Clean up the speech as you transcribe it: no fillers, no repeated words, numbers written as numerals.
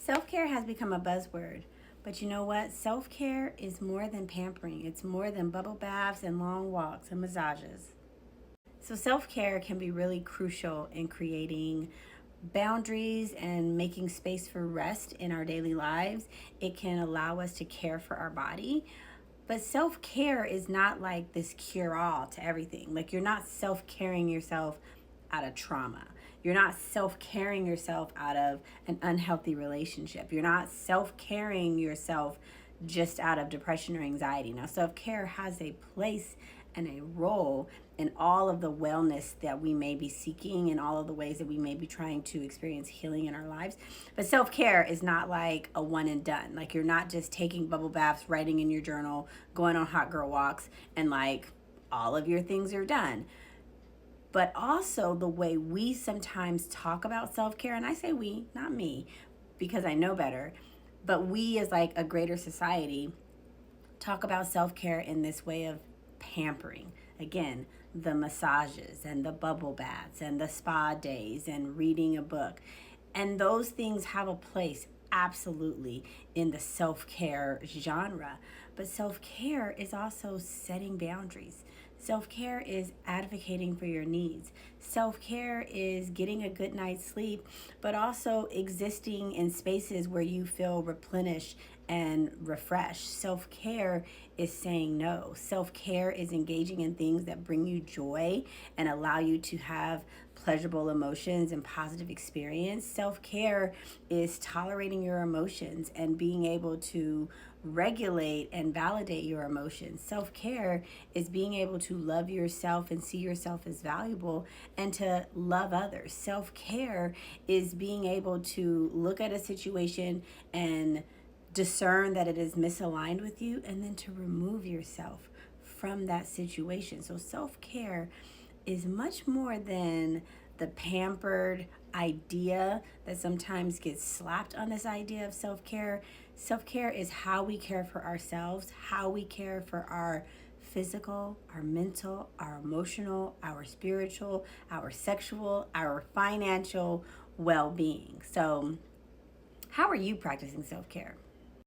Self-care has become a buzzword, but you know what? Self-care is more than pampering. It's more than bubble baths and long walks and massages. So self-care can be really crucial in creating boundaries and making space for rest in our daily lives. It can allow us to care for our body. But self care is not like this cure all to everything. Like, you're not self caring yourself out of trauma. You're not self caring yourself out of an unhealthy relationship. You're not self caring yourself just out of depression or anxiety. Now, self care has a place and a role in all of the wellness that we may be seeking and all of the ways that we may be trying to experience healing in our lives. But self care is not like a one and done. Like, you're not just taking bubble baths, writing in your journal, going on hot girl walks, and like all of your things are done. But also, the way we sometimes talk about self care, and I say we, not me, because I know better, but we as like a greater society talk about self care in this way of pampering. Again, the massages and the bubble baths and the spa days and reading a book. And those things have a place absolutely in the self-care genre. But self-care is also setting boundaries. Self-care is advocating for your needs. Self-care is getting a good night's sleep, but also existing in spaces where you feel replenished and refreshed. Self-care is saying no. Self-care is engaging in things that bring you joy and allow you to have pleasurable emotions and positive experience. Self-care is tolerating your emotions and being able to regulate and validate your emotions. Self-care is being able to love yourself and see yourself as valuable and to love others. Self-care is being able to look at a situation and discern that it is misaligned with you and then to remove yourself from that situation. So self-care is much more than the pampered idea that sometimes gets slapped on this idea of self-care. Self-care is how we care for ourselves, how we care for our physical, our mental, our emotional, our spiritual, our sexual, our financial well-being. So how are you practicing self-care?